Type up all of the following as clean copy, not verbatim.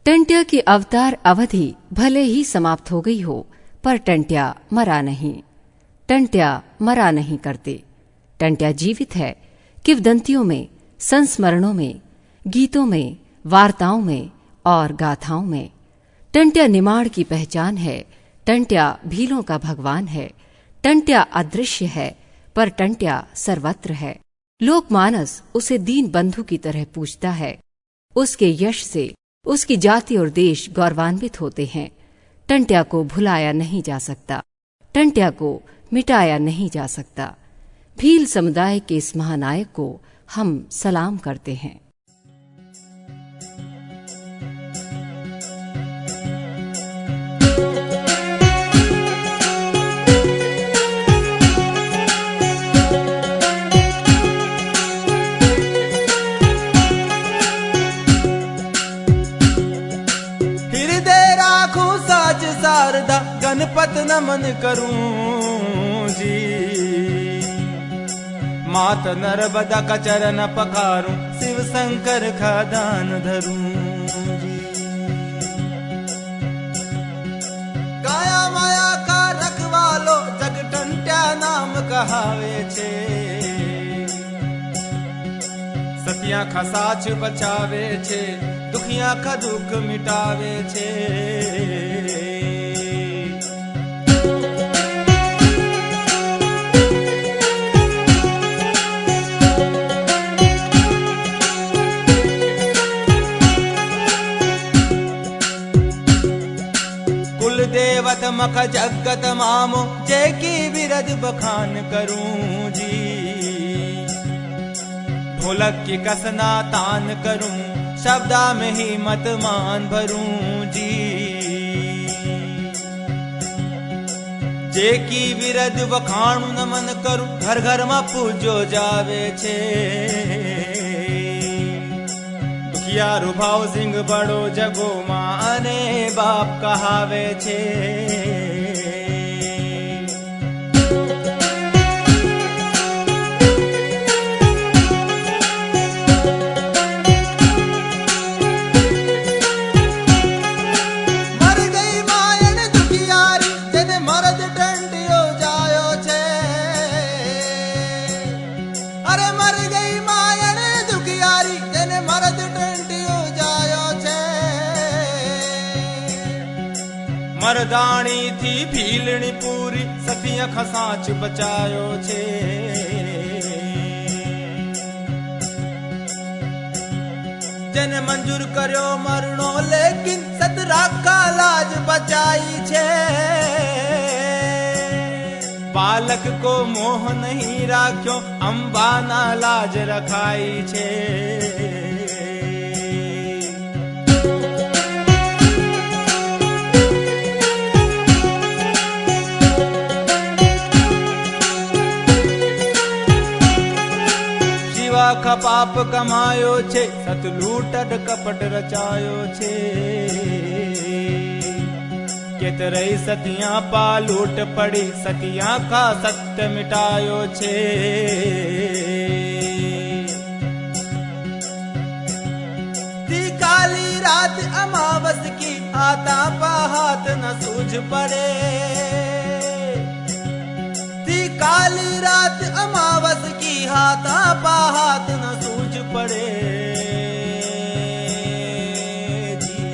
टंट्या की अवतार अवधि भले ही समाप्त हो गई हो, पर टंट्या मरा नहीं। टंट्या मरा नहीं करते। टंट्या जीवित है, किंवदंतियों में, संस्मरणों में, गीतों में, वार्ताओं में और गाथाओं में। टंट्या निमाड़ की पहचान है। टंट्या भीलों का भगवान है। टंट्या अदृश्य है, पर टंट्या सर्वत्र है। लोकमानस उसे दीन बंधु की तरह पूजता है। उसके यश से उसकी जाति और देश गौरवान्वित होते हैं। टंट्या को भुलाया नहीं जा सकता। टंट्या को मिटाया नहीं जा सकता। भील समुदाय के इस महानायक को हम सलाम करते हैं। शारदा गणपत नमन करूं जी, मात नर्मदा का चरण पखारूं, शिव शंकर का दान धरूं जी। काया माया का रखवालो जग टंट्या नाम कहावे छे, सतिया का साच बचावे छे, दुखिया का दुख मिटावे छे। देवत मख जगत मामो, जय की विरद बखान करूं जी। ढोलक की कसना तान करूं, शब्दा में ही मत मान भरूं जी। जय की विरद बखानु नमन करूं, घर घर में पूजो जावे छे। यारो भाव सिंह बड़ो जगो माने बाप कहावे छे। मर गई मायन दुखियारी, जने मरद टंटियो जायो छे। अरे मर गई मायन दुखियारी, जने मरद मरदानी थी भीलनी पूरी, सतिया खसाच बचायो छे। जन मंजूर कर्यो मरणो, लेकिन सतरा का लाज बचाई छे। बालक को मोह नहीं राख्यो, अंबा ना लाज रखाई छे। का पाप कमायो छे, सत लूटड कपट रचायो छे। केतरई सतिया पा लूट पड़ी, सतिया का सत्य मिटायो छे। ती काली रात अमावस की, आता पा हाथ न सूझ पड़े। काली रात अमावस की, हाथा पा हाथ न सूझ पड़े जी।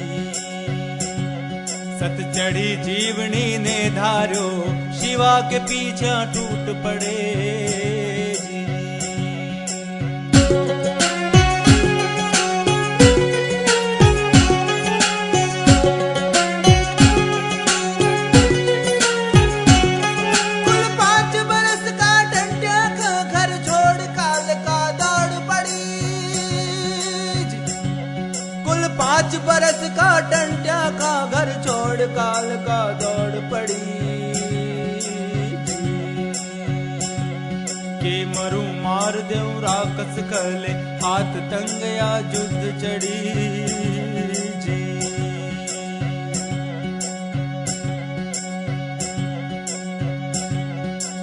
सत चढ़ी जीवनी ने धारो, शिवा के पीछे टूट पड़े जी। पाँच बरस का टंट्या का घर छोड़ काल का दौड़ पड़ी। के मरू मार देऊ राकस कहले, हाथ तंगया युद्ध चढ़ी जी।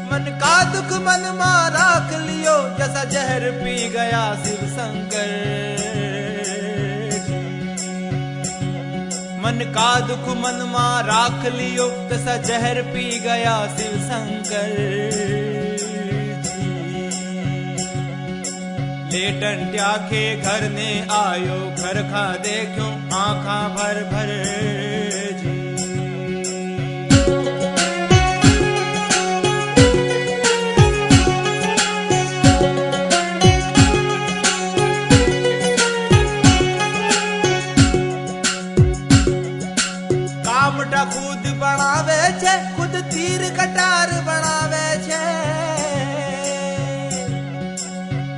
मन का दुख मन मा राख लियो, जैसा जहर पी गया शिव शंकर। मन का दुख मन मा राख लियो, तसा जहर पी गया शिव शंकर ले टंट्या के घर ने आयो, घर खा देखो आँखा भर भर जी। कामटा खुद बनावे छे, खुद तीर कटार बनावे छे।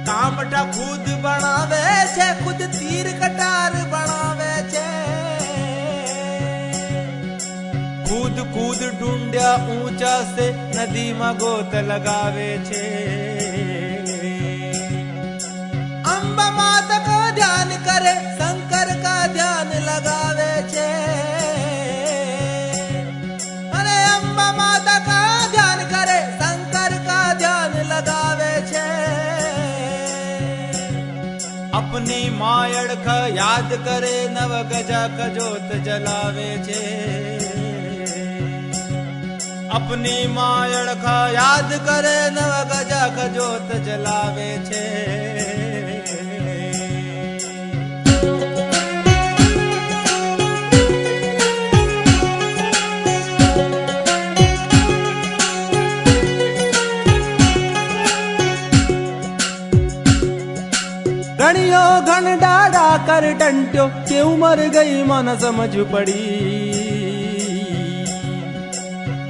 कामटा खुद बनावे छे, खुद तीर कटार बनावे छे। कूद कूद ढूंढ्या ऊंचा से नदी में गोत लगावे छे। अंबा माता का ध्यान करे, शंकर का ध्यान लगावे छे। अरे अंबा माता का ध्यान करे, शंकर का ध्यान लगावे छे। अपनी मायड़ का याद करे, नव गजा का जोत जलावे छे। अपनी मायड़ का याद करे, नव गजा का जोत जलावे छे। रणियो घन डाड़ा कर टंट्यो, क्यों मर गई मन समझ पड़ी।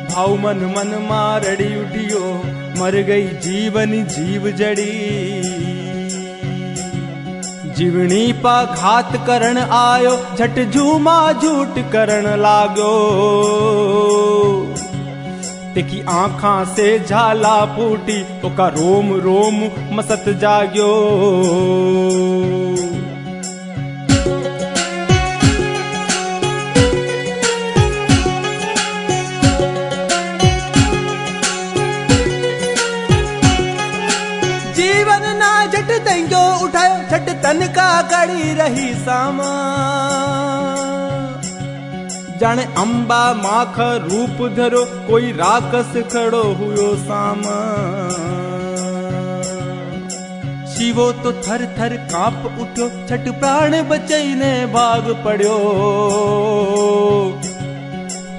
भाव मन मन मारड़ी उठियो, मर गई जीवन जीव जड़ी। जीवनी पा घात करण आयो, झट झूमा झूठ करण लाग्यो। तेकी आँखा से झाला फूटी, ओका रोम रोम मसत जाग्यो। जीवन ना झट तेंगो उठायो, झट तन का कड़ी रही सामा। जाने अंबा माख रूप धरो, कोई राकस खड़ो हुयो सामा। शिवो तो थर थर कांप उठ्यो, छठ प्राण बचई ने भाग पड़्यो।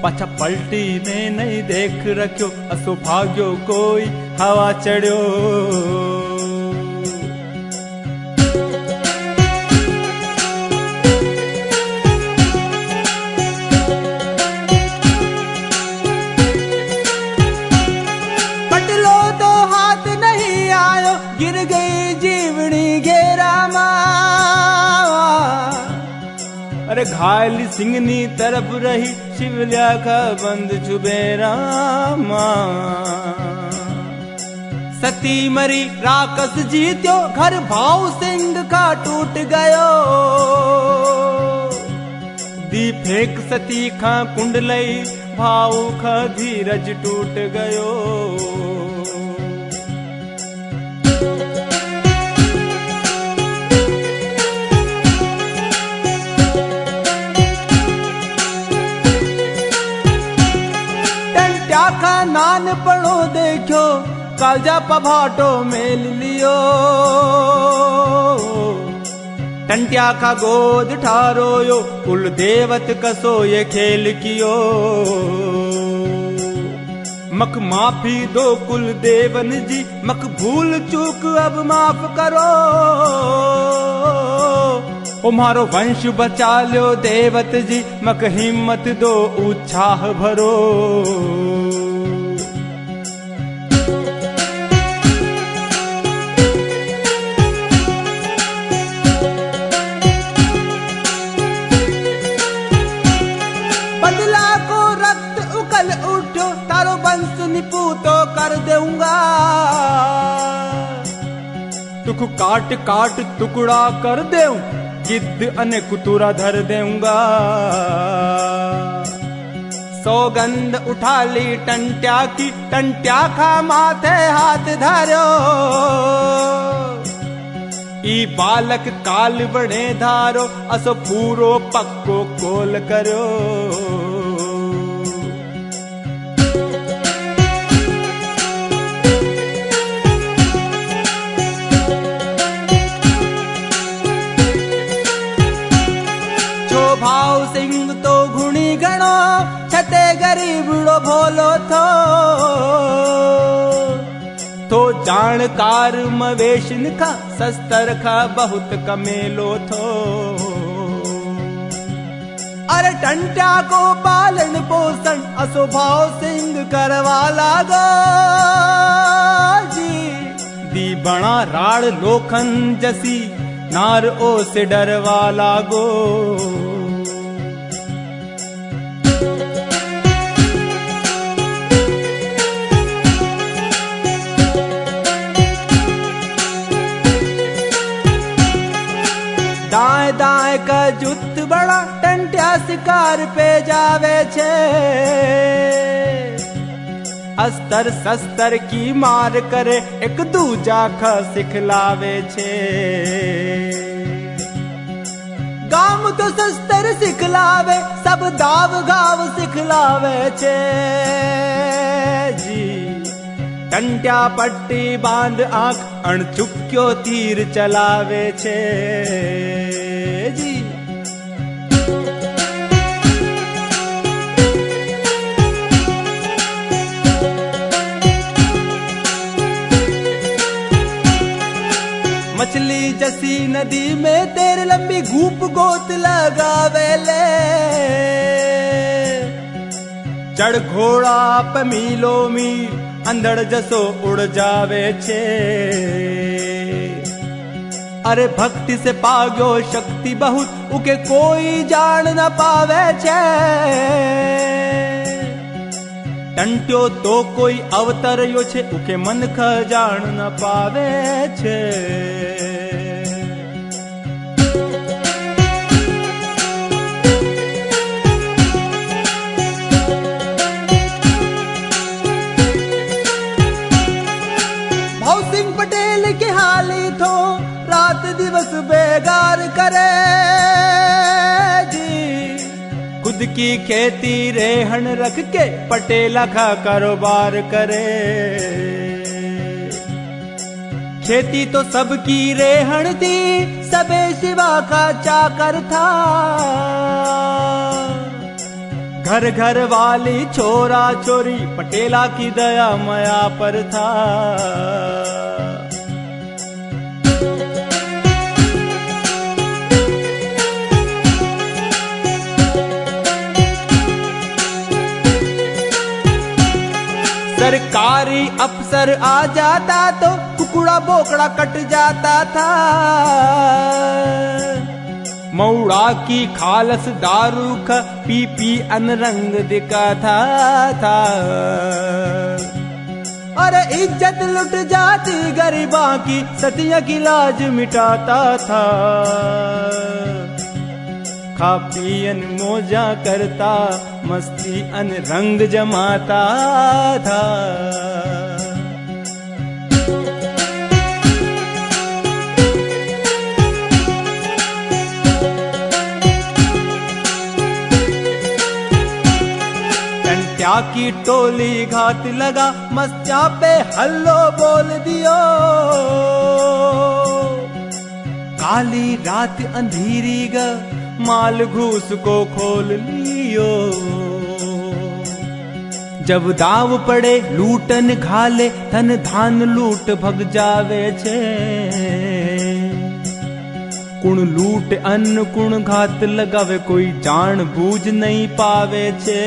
पाछा पलटी ने नहीं देख रख्यो, असो भाग्यो कोई हवा चढ़्यो। गिर गई जीवनी घेरा माँ। अरे घायल सिंगनी तरफ रही, शिवलिया का बंद छुबेरा माँ। सती मरी राकस जीत्यो, घर भाव सिंह का टूट गयो। दी फेंक सती खा कुंड लई, भाव खा धीरज टूट गयो। का नान पड़ो देखो, कालजा पभाटो मेल लियो। टंट्या का गोद ठारो यो, कुल देवत कसो ये खेल कियो। मक माफी दो कुल देवन जी, मक भूल चूक अब माफ करो। तुम्हारो वंश बचा लो देवत जी, मक हिम्मत दो उत्साह भरो। बदला को रक्त उकल उठो, तारो वंश निपूतो कर दूंगा। तुक काट काट टुकड़ा कर देऊं, गिद्ध अने कुतुरा धर दूंगा। सौगंध उठा ली टंट्या की, टंट्या खा माथे हाथ धरो। ई बालक काल बड़े धारो असो पूरो पक्को कोल करो। भाव सिंह तो गुणी गणो छते गरीबड़ो भोलो तो जानकार मवेशन का सस्तर का बहुत कमेलो थो। अरे टंट्या को पालन पोषण असो भाव सिंह करवा लागो जी। दी बड़ा राड़ लोखन जसी नार ओ से डरवा लागो। दाएं दाएं का जुत बड़ा टंट्या शिकार पे जावे छे। अस्तर शस्त्र की मार करे एक दूजा का सिखलावे छे। गाम तो शस्त्र सिखलावे सब दाव गाव सिखलावे छे जी। टंट्या पट्टी बांध आंख अणचुक्यो तीर चलावे छे जी। मछली जसी नदी में तेरे लंबी घूप गोत लगावे ले। चढ़ घोड़ा पे मीलो मील अंधड़ जसो उड़ जावे छे। अरे भक्ति से पाग्यो शक्ति बहुत उके कोई जान न पावे छे। टंट्यो तो कोई अवतर यो छे उके मन ख जान न पावे छे। पटेल के हाली थो रात दिवस बेगार करे जी। खुद की खेती रेहन रख के पटेला का कारोबार करे। खेती तो सबकी रेहन थी सबे सिवा का चाकर था। घर घर वाली छोरा छोरी पटेला की दया माया पर था। सरकारी अफसर आ जाता तो कुकुड़ा बोकड़ा कट जाता था। मऊड़ा की खालस दारू का पी पी अनरंग दिखाता था। अरे इज्जत लुट जाती गरीबा की सतिया की लाज मिटाता था। खा पियन मौजा करता मस्ती अनरंग जमाता था। टंट्या की टोली घात लगा मस्त्या पे हल्लो बोल दियो। काली रात अंधेरी ग माल घूस को खोल लियो। जब दाव पड़े लूटन घाले धन धान लूट भग जावे छे। कुण लूट अन्न कुण घात लगावे कोई जान बूझ नहीं पावे छे।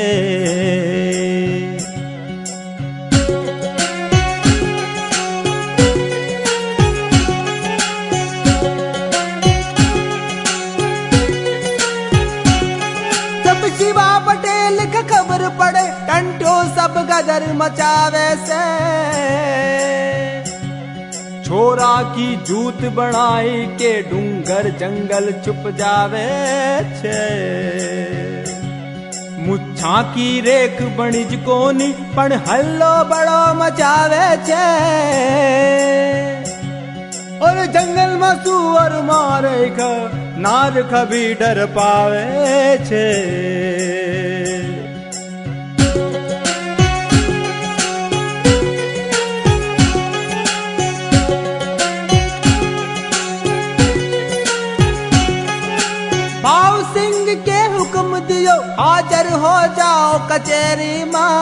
शिवा पटेल का खबर पड़े टंट्यो सब गदर मचावे से। छोरा की जूत बनाई के डूंगर जंगल चुप जावे छे। मुच्छा की रेख बणिज कोनी पण हल्लो बड़ो मचावे छे। और जंगल में सुअर मारे नार कभी डर पावे छे। भाव सिंह के हुक्म दियो हाजिर हो जाओ कचेरी मां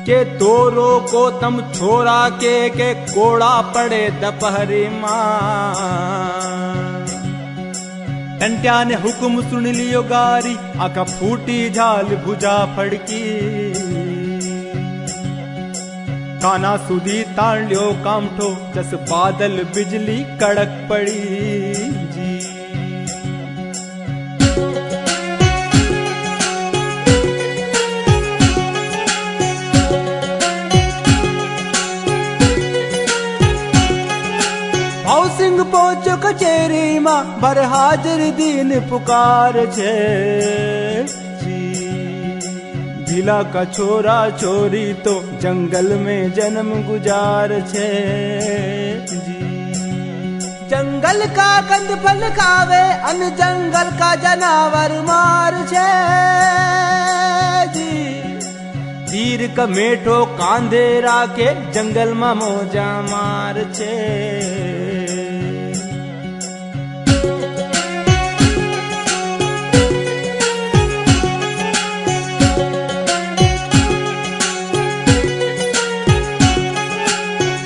के तोरो को तम छोरा के कोड़ा पड़े दोपहरी मां। टंट्या ने हुक्म सुन लियो गारी आका फूटी झाल भुजा फड़की। काना सुधी ताण लियो कामठो जस बादल बिजली कड़क पड़ी जी। भाव सिंह पहुंचो कचेरी मां भर हाजिर दीन पुकार छे जी। भीला का छोरा छोरी तो जंगल में जन्म गुजार छे जी। जंगल का कंद फल खावे अन जंगल का जनावर मार छे जी। तीर का मेठो कांधे राके जंगल में मोजा मार छे।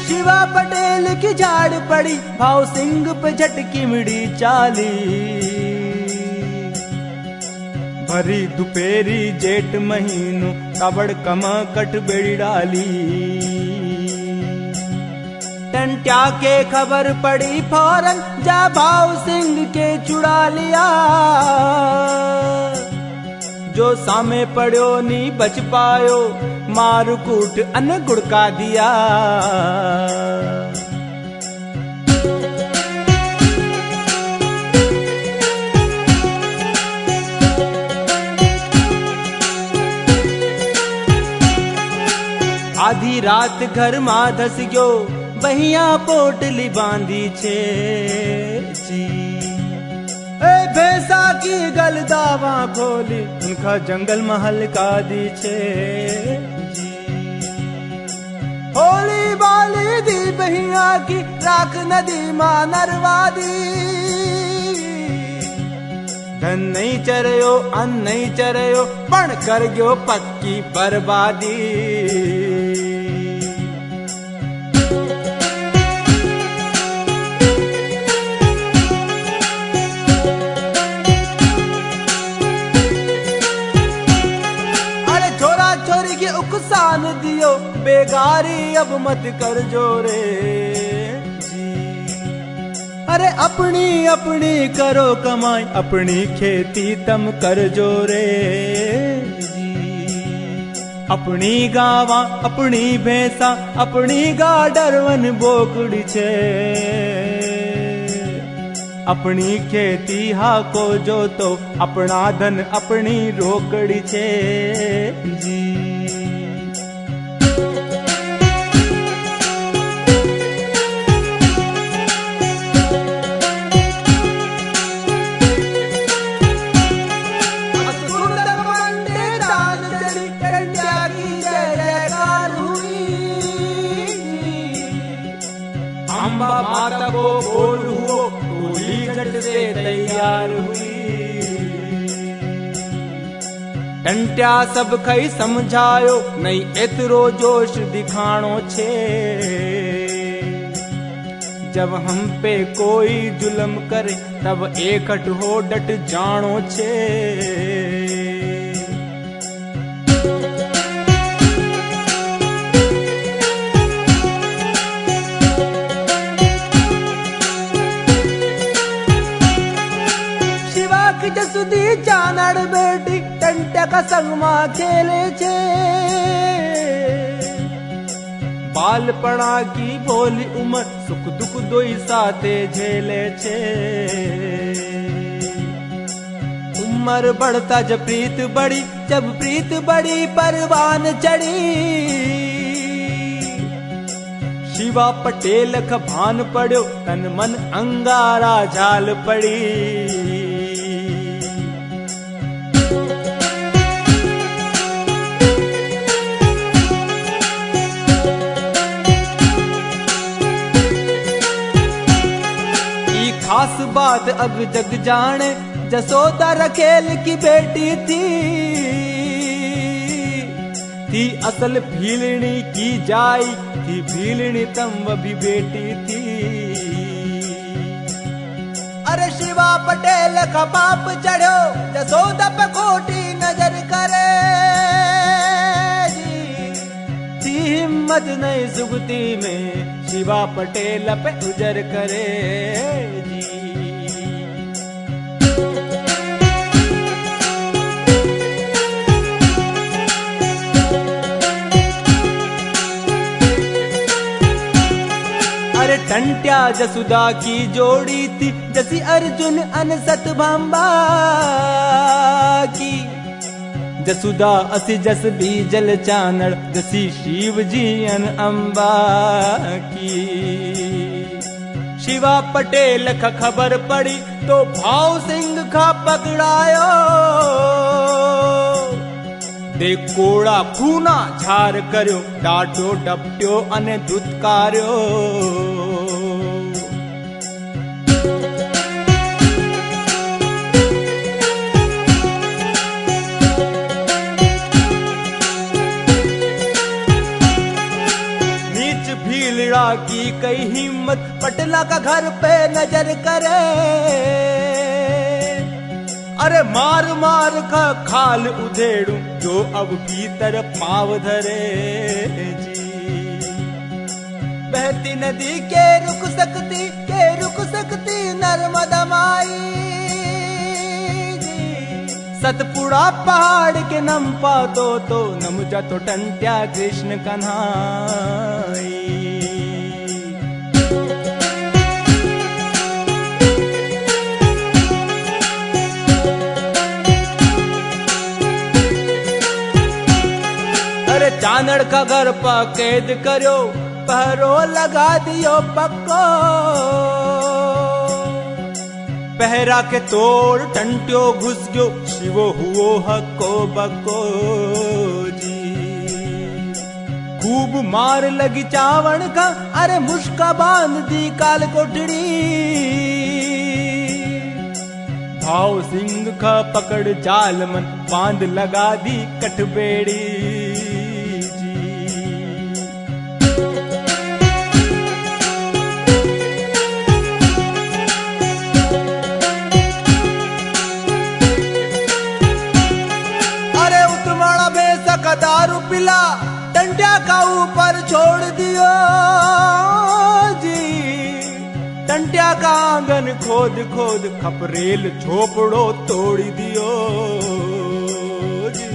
शिवा पटेल की झाड़ पड़ी भाव सिंह पे झटकी मिड़ी चाली। भरी दुपेरी जेठ महीनों कबड़ कमा कट बेड़ी डाली। टंट्या के खबर पड़ी फौरन जा भाव सिंह के चुड़ा लिया। जो सामे पड़ो नी बच पायो मार कूट अन गुड़का दिया। आधी रात घर में धस गयो बहिया पोटली बांधी छे जी। भैंसा की गल दावा खोली उनका जंगल महल का दी छे जी। होली बाली दी बहिया की राख नदी मां नरवा दी। धन नहीं चरयो अन्न नहीं चरयो पण कर गयो पक्की बर्बादी। अरे छोरा छोरी की उकसान दियो बेगारी अब मत कर जोरे। अरे अपनी अपनी करो कमाई अपनी खेती तम कर जोरे जी। अपनी गावा अपनी भैंसा अपनी गाडरवन बोकड़ी छे। अपनी खेती हाको जो तो अपना धन अपनी रोकड़ी छे जी। अम्बा माता को बोल हुओ टोली झट से तैयार हुई। टंट्या सब कई समझायो नहीं एतरो जोश दिखाणो छे। जब हम पे कोई जुल्म करे तब एकट हो डट जानो छे। जसुदी जानड़ बेटी टंट्या का संग मां खेले छे। बालपणा की भोली उम्र सुख दुख दोई साथे झेले छे। उम्र बढ़ता जब प्रीत बढ़ी जब प्रीत बढ़ी परवान चढ़ी। शिवा पटेल का भान पड़ो तन मन अंगारा झाल पड़ी। खास बात अब जग जाने जसोदा रखेल की बेटी थी असल भीलनी की जाई थी भीलनी तम भी बेटी थी। अरे शिवा पटेल का बाप चढ़ो जसोदा पे खोटी नजर करे थी हिम्मत नहीं जुगती में शिवा पटेल पे उजर करे जी। अरे टंट्या जसुदा की जोड़ी थी जसी अर्जुन अनसत भांबा की। जसुदा असी जस भी जल चानड़ जसी शिव जी अन अम्बा की। शिवा पटेल का खबर पड़ी तो भाव सिंह का पकड़ायो दे कोड़ा खूना झार कर्यो डाटो डपट्यो अने दुत्कार्यो। की कई हिम्मत पटला का घर पे नजर करे। अरे मार मार का खाल उधेड़ू जो अब भीतर पाव धरे जी। बहती नदी के रुक सकती नर्मदा माई जी। सतपुड़ा पहाड़ के नम पातो तो नम जातो टंट्या कृष्ण कन्हाई। चानड़ का घर पा कैद करो पहरो लगा दियो पक्को। पहरा के तोड़ टंट्यो घुस गयो शिवो हुओ हक्को बक्को जी। खूब मार लगी चावण का अरे मुश्का बांध दी काल कोठड़ी। भाव सिंह का पकड़ जाल मन बांध लगा दी कटबेड़ी। दारू पिला टंट्या का ऊपर छोड़ दियो जी। टंट्या का आंगन खोद खोद खपरेल झोपड़ो तोड़ दियो जी।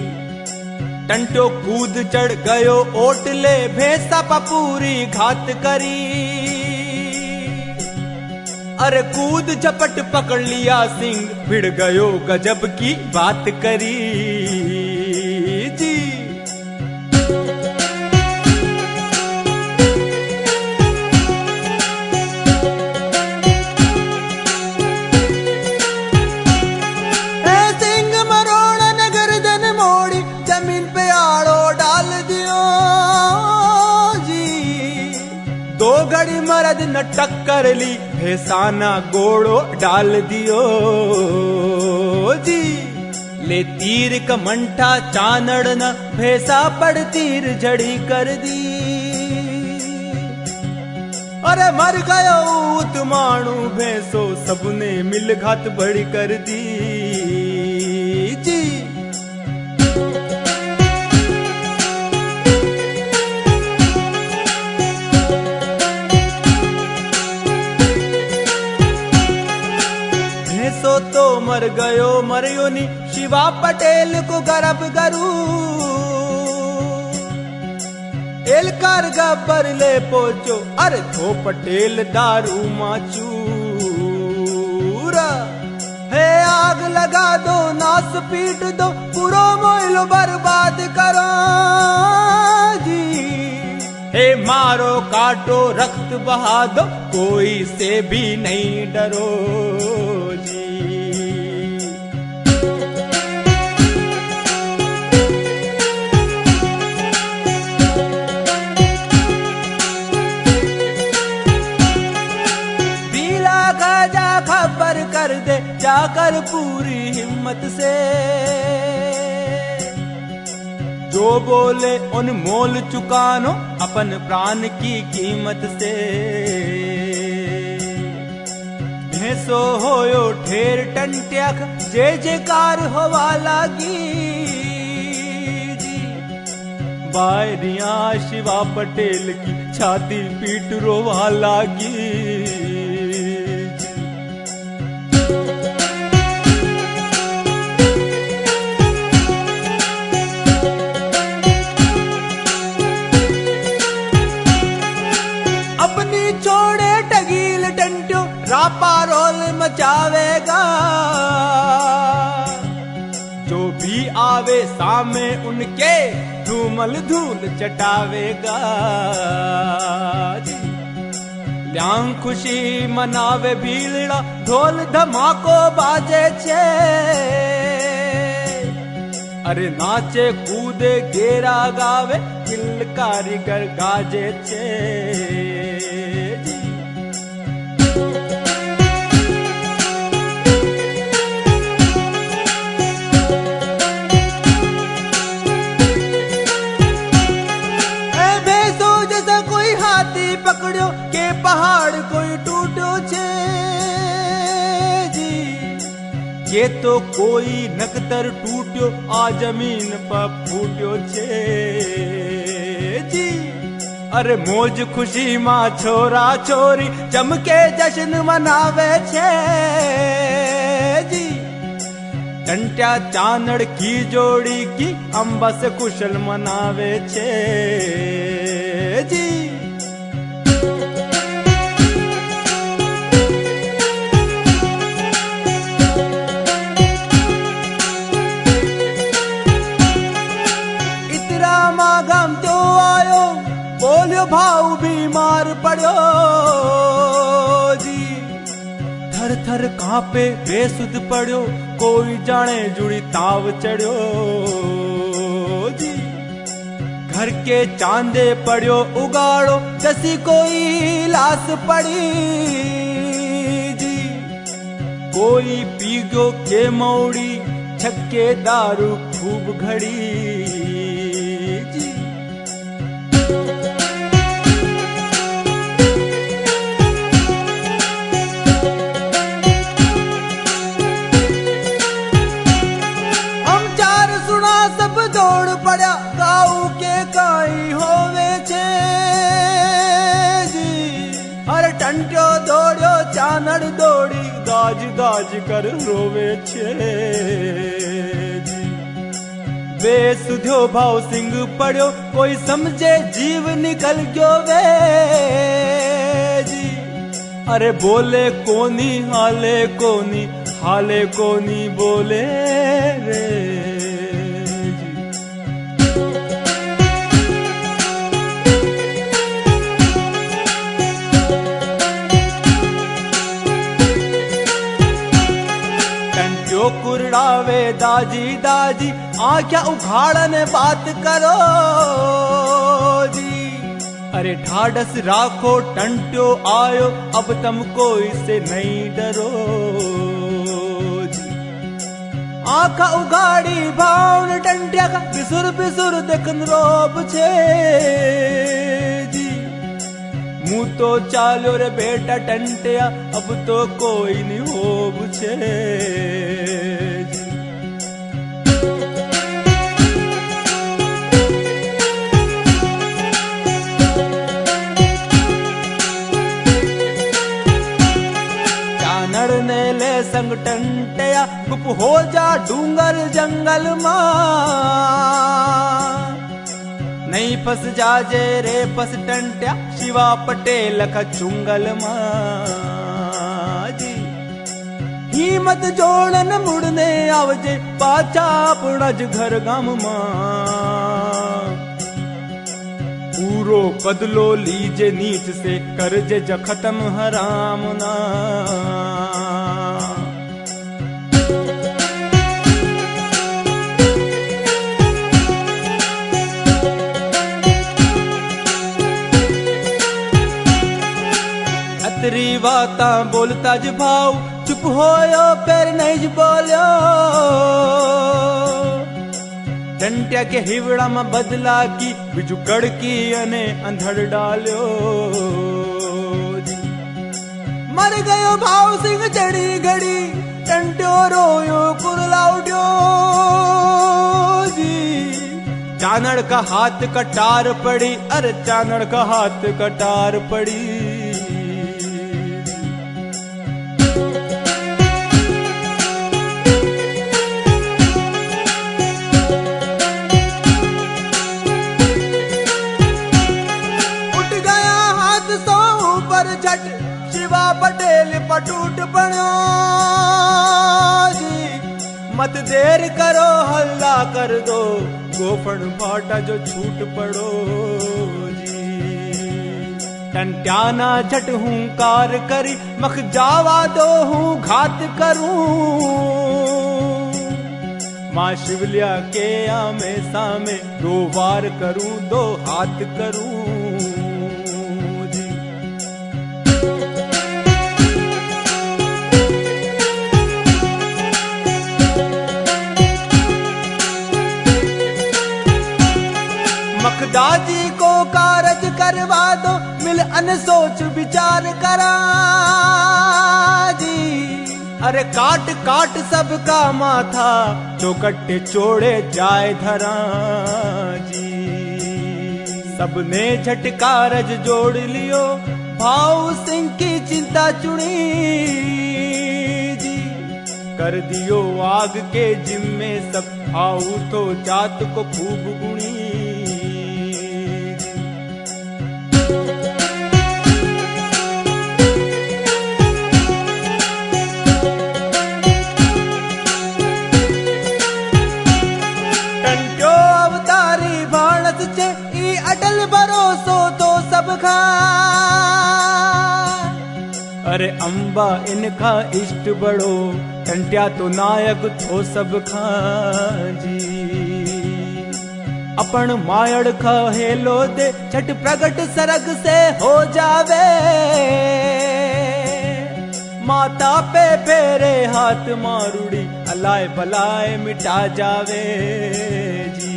टंट्यो कूद चढ़ गयो ओटले भैंसा पपूरी घात करी। अरे कूद झपट पकड़ लिया सिंह भिड़ गयो गजब की बात करी जी। घड़ी मरद न टक्कर ली भैसाना गोड़ो डाल दियो जी। ले तीर का मंठा चानड़ न भैसा पड़ तीर झड़ी कर दी। अरे मर गयो उत्माणु भैंसो सबने मिल घात बड़ी कर दी जी। तो मर गयो मरियो नी शिवा पटेल को गर्भ करू। एलकार गब्बर ले पोचो अरे थो पटेल दारू माचूरा। हे आग लगा दो नास पीट दो पूरो मोइलो बर्बाद करो जी। हे मारो काटो रक्त बहा दो, कोई से भी नहीं डरो जी। दिला का जा खबर कर दे जाकर पूरी हिम्मत से, जो बोले उन मोल चुकानो अपन प्राण की कीमत से। भेसो होयो ठेर टंट्याक जय जयकार होवा लागी जी। बायरिया शिवा पटेल की छाती पीट रोवा लागी। छोड़े टगील टंट्यो रापा रोल मचावेगा, जो भी आवे सामे उनके धूमल धूल चटावेगा जी। ल्यांग खुशी मनावे भीलड़ा ढोल धमाको बाजे छे, अरे नाचे कूदे गेरा गावे किल कारीगर गाजे छे। पकड़ो के पहाड़ कोई टूटो छे जी, ये तो कोई नकतर टूटो आ जमीन पर फूटो छे जी। अरे मौज खुशी मां छोरा छोरी चमके जश्न मनावे छे जी। टंट्या चानड़ की जोड़ी की अंबा से कुशल मनावे छे जी। गाम तो आयो बोलियो भाऊ बीमार पड़ो जी। थर थर कांपे बेसुध पड़ो कोई जाने जुड़ी ताव चढ़ो जी। घर के चांदे पड़ो उगाड़ो जैसी कोई लाश पड़ी जी। कोई पीगो के मौड़ी छक्के दारू खूब घड़ी जी। हम चार सुना सब दौड़ पड़ा काऊ के काई होवे छे जी। हर टंट्यो दौड़ो चानड़ दौड़ी गाज गाज कर रोवे छे जी। बेसुध्यो भाव सिंह पड़ो कोई समझे जीव निकल गयो वे जी। अरे बोले कोनी हाले कोनी बोले रे जी। टंट्यो कुरड़ावे दाजी दाजी आख्या उघाड़न बात करो जी। अरे ठाडस राखो टंट्यो आयो अब तुम कोई से नहीं डरो जी। आंखा उगाड़ी भावन टंट्या का बिसुर बिसुर देखन रोब छे जी। मुंह तो चालो रे बेटा टंट्या अब तो कोई नहीं होब छे जी। ने ले संग टंट्या गुप हो जा डूंगर जंगल मां। नहीं फस जाजे रे फस टंट्या शिवा पटेल का चुंगल मां जी। हिम्मत जोड़न मुड़ने आवजे पाचा पुणज घर गाम मां। पूरो बदलो लीजे नीच से, कर्ज ज खत्म हराम ना। अतरी वाता बोलता ज भाव, चुप होयो पैर नहीं ज बोलियो। टंट्या के हिवड़ा में बदला की, बिजू कड़की अने अंधड़ डाल्यो। मर गयो भाव सिंह चढ़ी घड़ी, टंट्यो रोयो कुरला उठ्यो जी। चानड़ का हाथ कटार पड़ी, अरे चानड़ का हाथ कटार पड़ी। झट शिवा पटेल पटूट बनो जी। मत देर करो हल्ला कर दो, गोफन फाटा जो छूट पड़ो जी। टंट्याना झट हुंकार करी, मख जावा दो हूँ घात करूं। माँ शिवलिया के आमे सामे, दो वार करूं दो हाथ करूं। दादी को कारज करवा दो, मिल अन सोच विचार करा जी। अरे काट काट सबका माथा, चौकट्टे चोड़े जाए धरा जी। सबने झट कारज जोड़ लियो, भाव सिंह की चिंता चुनी जी। कर दियो आग के जिम्मे सब, आऊ तो जात को खूब गुणी। अटल भरोसो तो सब खा, अरे अम्बा इनका इष्ट बड़ो, टंट्या तो नायक थो सब खा जी। अपन मायड़ खा हेलो दे, छठ प्रगट सरग से हो जावे। माता पे फेरे हाथ मारुड़ी, अलाय बलाय मिटा जावे जी।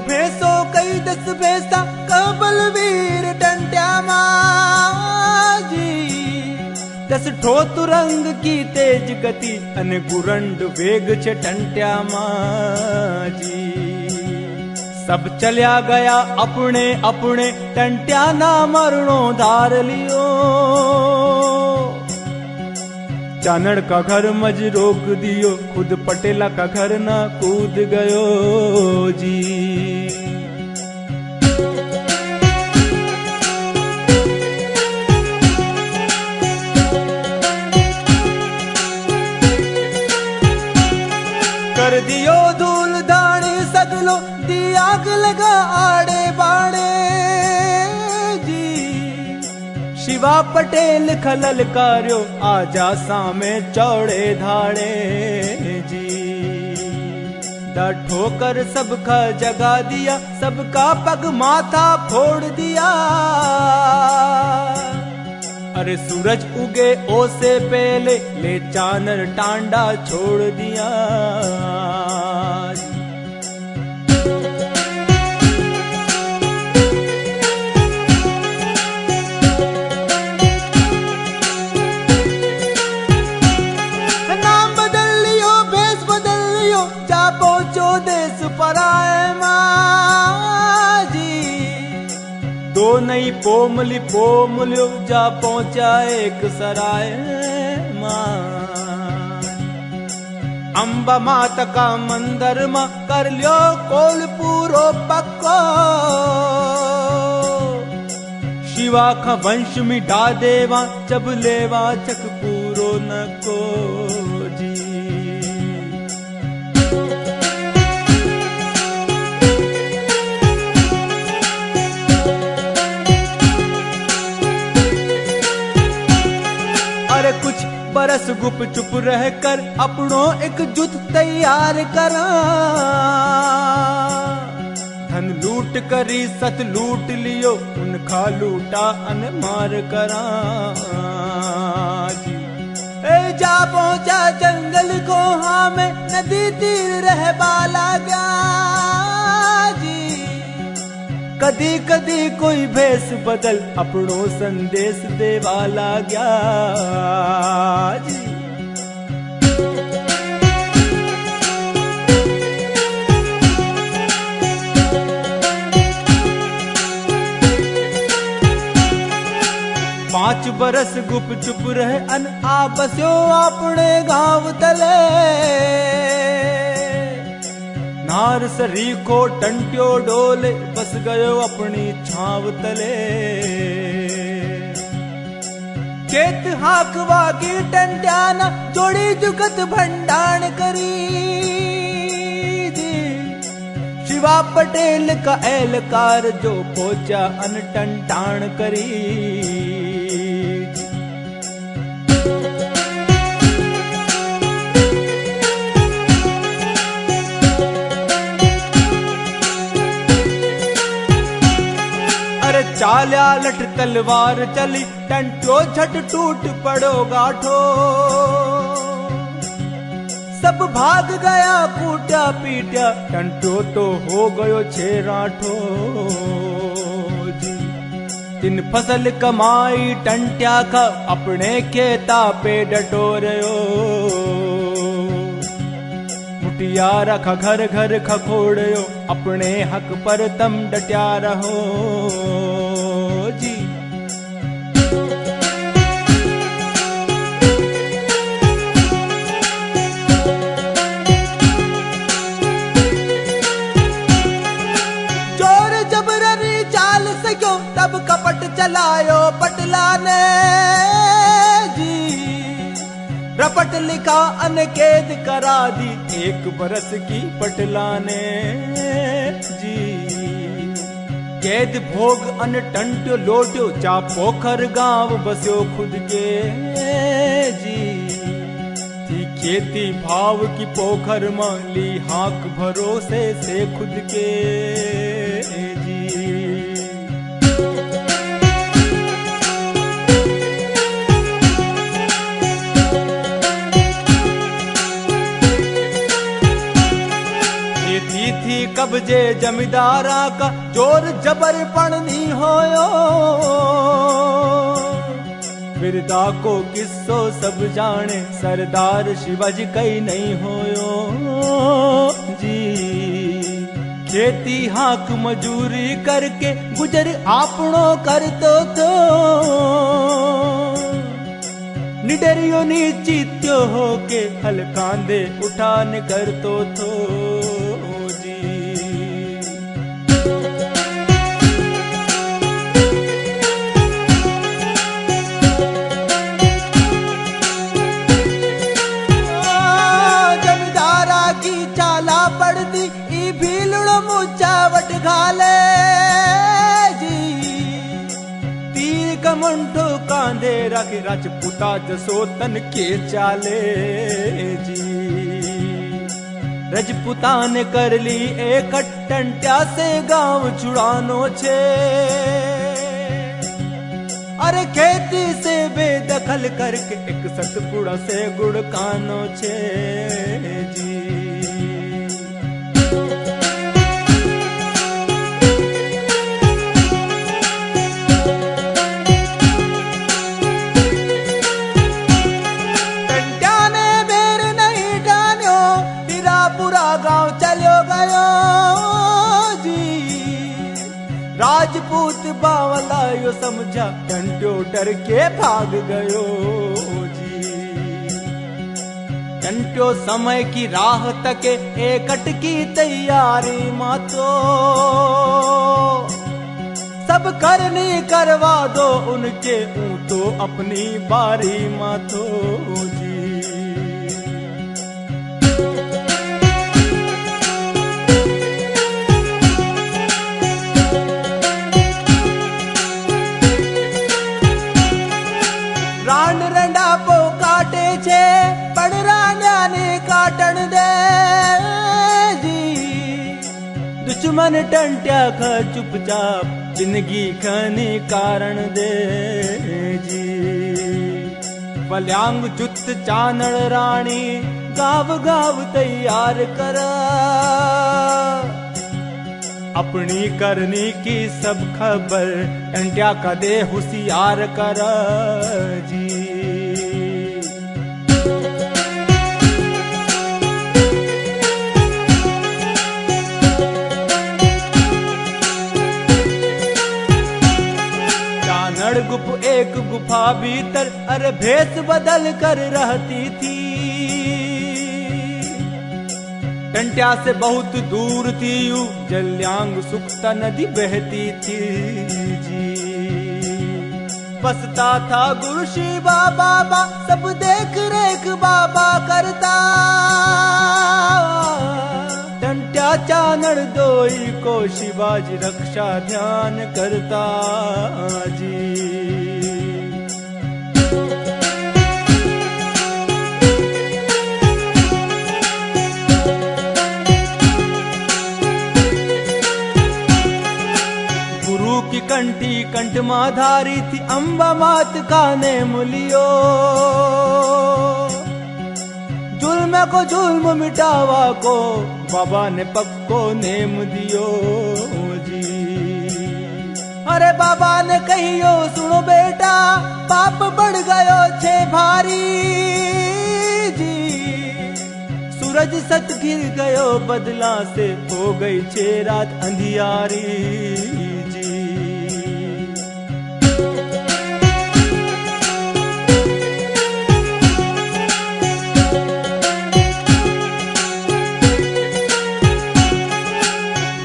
भेसो कई दस भेसा, कबल वीर टंट्या माजी। दस ठो तुरंग की तेज गति, अन गुरंड वेग छे टंट्या माजी। सब चल्या गया अपने अपने, टंट्या ना मरणो धार लियो। चानड़ का घर मज रोक दियो, खुद पटेला का घर ना कूद गयो जी। कर दियो धूल धानी सगलो, दी आग लगा आड़े बाड़े जी। शिवा पटेल खलल कार्यो, आजा सामे चौड़े धाड़े जी। दा ठोकर सबका जगा दिया, सबका पग माथा फोड़ दिया। अरे सूरज उगे ओ से पहले, ले चानर टांडा छोड़ दिया। पहुंचो देश पराए माजी। दो नई पोमली पोमलियो, जा पहुंचा एक सराय मां। अंबा माता का मंदिर मां, कर लियो कोल पूरो पक्को। शिवा का वंश मिटा देवा जब लेवा चक पूरो न को जी। अरे कुछ बरस गुप चुप रह कर अपनों एकजुट तैयार करा, धन लूट करी सत लूट लियो उनका लूटा अनमार करा जी। ए जा पहुंचा जंगल को हाँ में नदी तीर रह बाला गया जी। कदी कदी कोई भेष बदल अपनों संदेश देवाला गया जी। पांच बरस गुप चुप रहे अन आ बस्यो अपने गांव तले, नार सरी को टंट्यो डोले बस गयो अपनी छाव तले। खेत हाकवा की टंट्याना जोड़ी जुगत भंडाण करी जी। शिवा पटेल का एलकार जो पहुंचा अन टंटाण करी। चाल्या लठ तलवार चली टंट्यो झट टूट पड़ो गाठो, सब भाग गया कूटा पीटा टंट्यो तो हो गयो छेराठो जी। तीन फसल कमाई टंट्या का अपने खेता पे डटोरयो, मुटियारा का घर घर खखोड़यो अपने हक पर तम डट्या रहो जी। जोर जबरनी चाल सको तब कपट चलायो पटला ने जी। रपट लिखा अनकेद करा दी एक बरस की पटला ने जी। कैद भोग अन टंट्यो लोट्यो चा पोखर गांव बस्यो खुद के जी। थी खेती भाव की पोखर माली हाक भरोसे से खुद के जी। थी कब्जे जमींदारा का जोर जबर पड़नी होयो, बिरदा को किस्सो सब जाने सरदार शिवाजी कई नहीं होयो जी। खेती हाक मजूरी करके गुजर आपनो करतो तो, निडरियो नीचित्यो होके हल कांधे उठान करतो तो जी। जमींदारा की चाला पड़ती ई भीलड़ो मुचावट घाले जी। तीर कमंठो कांधे रख राजपुता जसो तन के चाले जी। रजपुता ने कर ली एक टंट्या से गांव छुड़ानो छे, अरे खेती से बेदखल करके एक सतपुड़ा से गुड़कानो छे जी। राजपूत बावला यो समझा टंट्यो डर के भाग गयो जी। टंट्यो समय की राह तके एकट की तैयारी मातो, सब सब करनी करवा दो उनके, तो अपनी बारी माथो जी। रान रंडा पो काटे छे पण राजा ने काटन दे जी। दुश्मन टंट्या खा चुपचाप जिंदगी खनी कारण दे जी। पल्यांग जुत चानड़ रानी गाव गाव तैयार करा, अपनी करनी की सब खबर टंट्या का दे होशियार कर जी। चानड़ गुप एक गुफा भीतर अरे भेष बदल कर रहती थी। टंट्या से बहुत दूर थी यू जल्यांग सुखता नदी बहती थी जी। बसता था गुरु शिवा बाबा सब देख रेख बाबा करता। टंट्या चानड़ दोई को शिवाजी रक्षा ध्यान करता जी। की कंठी कंठ माधारी थी अम्बा मात का नेम लियो। जुल्म को जुल्म मिटावा को बाबा ने पक्को नेम दियो जी। अरे बाबा ने कहियो सुनो बेटा पाप बढ़ गयो छे भारी जी। सूरज सत गिर गयो बदला से हो गई छे रात अंधियारी।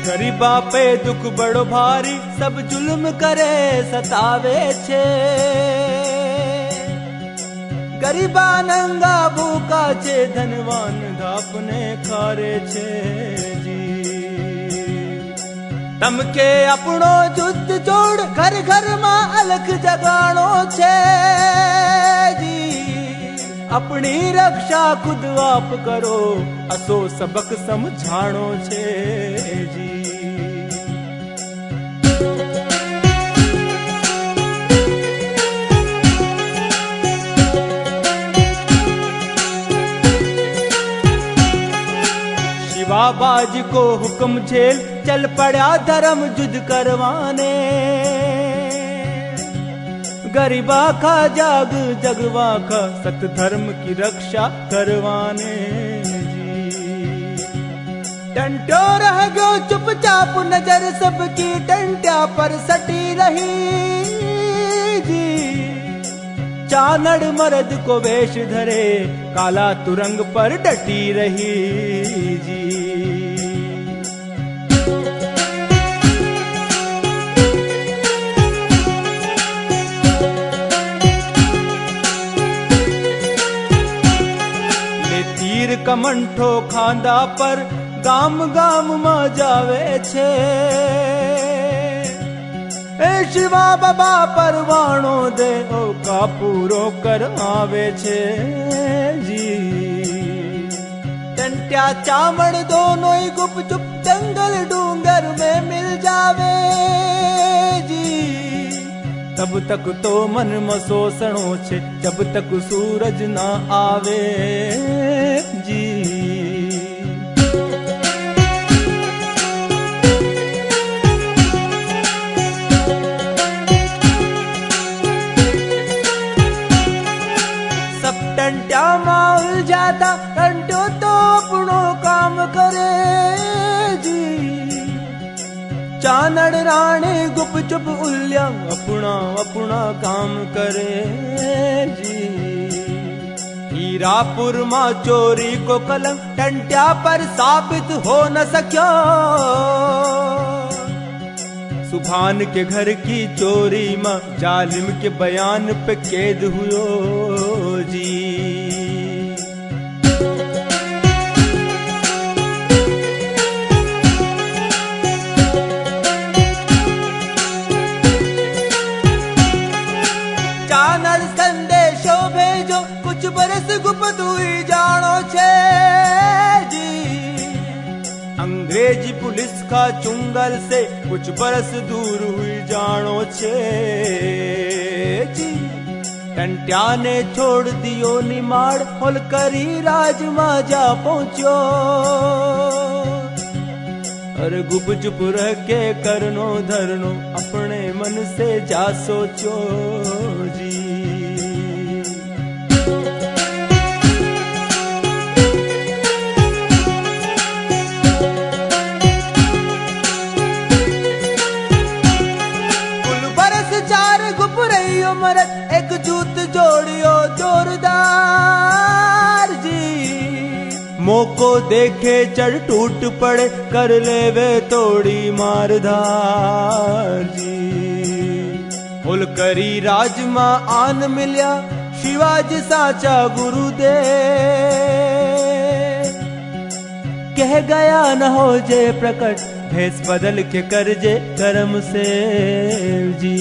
गरीबा पे दुख बड़ो भारी सब जुल्म करे सतावे छे। गरीबा नंगा भूखा छे धनवान धापने खारे छे जी। तमके अपनो जुद्ध जोड़ घर घर में अलख जगाणो छे जी। अपनी रक्षा खुद आप करो असो सबक समझाणो छे जी। बाबाजी को हुक्म झेल चल पड़ा धर्म युद्ध करवाने। गरीबा का जाग जगवा का सत धर्म की रक्षा करवाने जी। टंट्यो रह गयो चुपचाप नजर सबकी टंट्या पर सटी रही जी। चानड़ मर्द को वेश धरे काला तुरंग पर डटी रही जी। ले तीर कमंठो खांदा पर गाम गाम में जावे छे। ए शिवा बाबा परवाणो दे ओ का पूरो कर आवे छे जी। टंट्या चामड़ दोनों ही गुप चुप जंगल डूंगर में मिल जावे जी। तब तक तो मन में शोषणो छे जब तक सूरज ना आवे जी। टंट्या माउल जाता टंट्यो तो अपनो काम करे जी। चानड़ राणे गुप चुप उल्या अपना अपना काम करे जी। हीरापुर मां चोरी को कलम टंट्या पर साबित हो न सक्यो। सुभान के घर की चोरी माँ जालिम के बयान पे कैद हुयो जी। चानल संदेशो भेजो कुछ बरस गुप्त हुई जानो छे जी। अंग्रेजी पुलिस का चुंगल से कुछ बरस दूर हुई जानो छे जी। टंट्या ने छोड़ दियो निमाड़ होलकरी राजमा जा पहुंचो। अरे गुप चुप रह के करनो धरनो अपने मन से जा सोचो जी। मरद एक जूत जोड़ियो जोरदार जी। मोको देखे चढ़ टूट पड़े कर लेवे तोड़ी मारधार जी। होलकरी राजमा आन मिल्या शिवाजी साचा गुरुदेव। कह गया न हो जे प्रकट भेष बदल के कर जे कर्म से जी।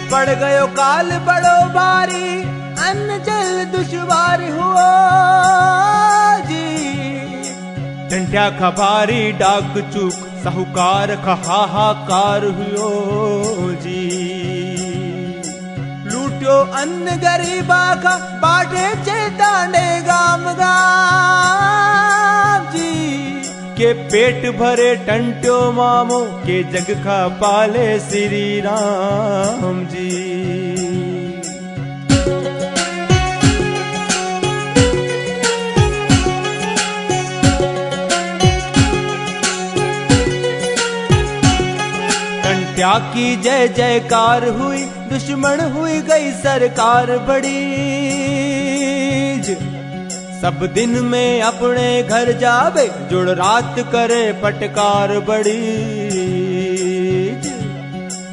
पड़ गयो काल बड़ो भारी अन्न जल दुश्वार हुआ जी। टंट्या का भारी डाक चूक साहूकार का हाहाकार हुयो जी। लूटियो अन्न गरीबा का बाटे चेताने गाम गाम जी। के पेट भरे टंट्यो मामो के जग का पाले श्री राम जी। टंट्या की जय जयकार हुई दुश्मन हुई गई सरकार बड़ी। सब दिन में अपने घर जावे जुड़ रात करे फटकार बड़ी।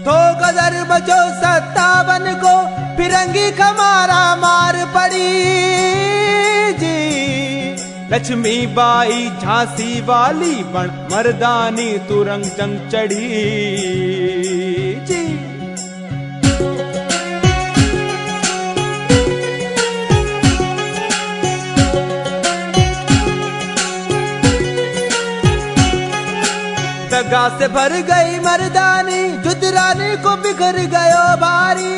तो गदर बचो 57 को फिरंगी कमारा मार पड़ी जी। लक्ष्मी बाई झांसी वाली बन मर्दानी तुरंग जंग चढ़ी जी। दगा से भर गई मर्दानी जुदरानी को बिखर गयो भारी।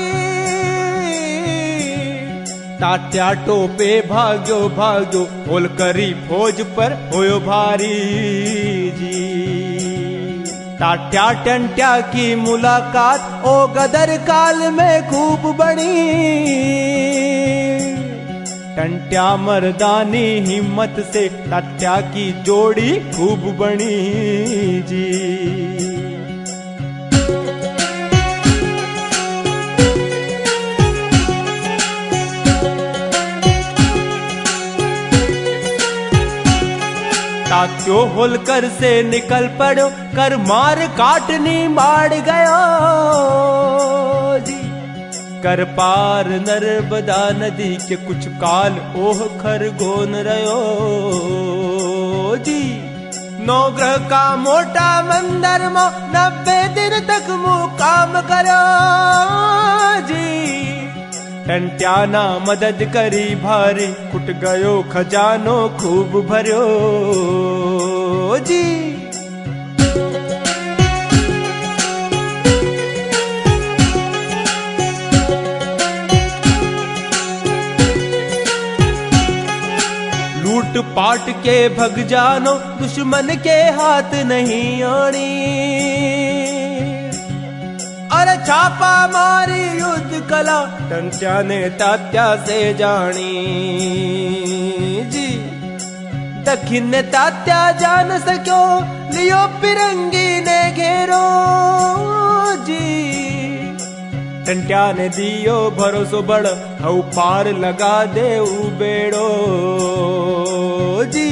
तात्या टोपे भाग्यो भाग्यो होलकरी फौज पर होयो भारी जी। तात्या टंट्या की मुलाकात ओ गदर काल में खूब बनी। टंट्या मर्दानी हिम्मत से तात्या की जोड़ी खूब बनी जी। तात्यो होलकर से निकल पड़ो कर मार काटनी मार गयो जी। कर पार नर्मदा नदी के कुछ काल ओह खरगोन रयो जी। नवग्रह का मोटा मंदिर में 90 दिन तक मुकाम करो जी। टंट्या ना मदद करी भारी कुट गयो खजानो खूब भर्यो जी। लूट पाट के भग जानो दुश्मन के हाथ नहीं आनी। अरे छापा मारी युद्ध कला टंट्या ने तात्या से जानी जी। दक्षिण ने तात्या जान सक्यो लियो फिरंगी ने घेरो जी। टंट्या ने दियो भरोसो बड़ हऊ पार लगा दे बेड़ो जी।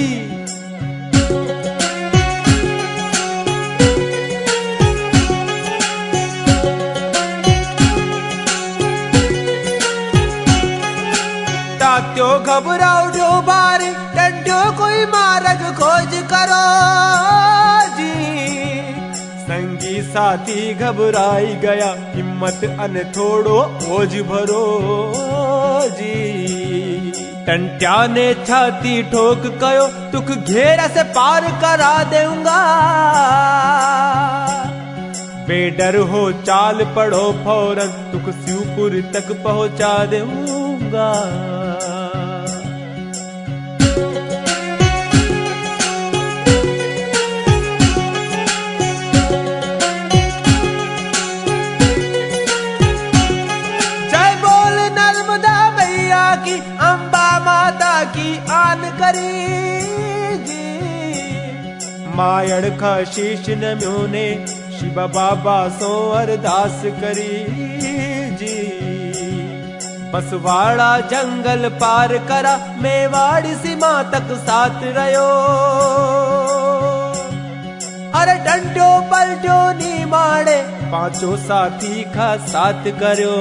तात्यो घबराओ जो बारी टंट्यो कोई मार्ग खोज करो जी। संगी साथी घबराई गया हिम्मत अन थोड़ो ओझ भरो जी। टंट्या ने छाती ठोक कयो तुक घेरा से पार करा देऊंगा। बेडर हो चाल पड़ो फौरन तुक शिवपुर तक पहुंचा देऊंगा। की अम्बा माता की आन करी जी। मायड़ का शीश नम्यो ने शिव बाबा सो अरदास करी जी। बसवाड़ा जंगल पार करा मेवाड़ी सीमा तक साथ रहो। अरे टंट्यो पलट्यो नी माड़े पांचों साथी का साथ करो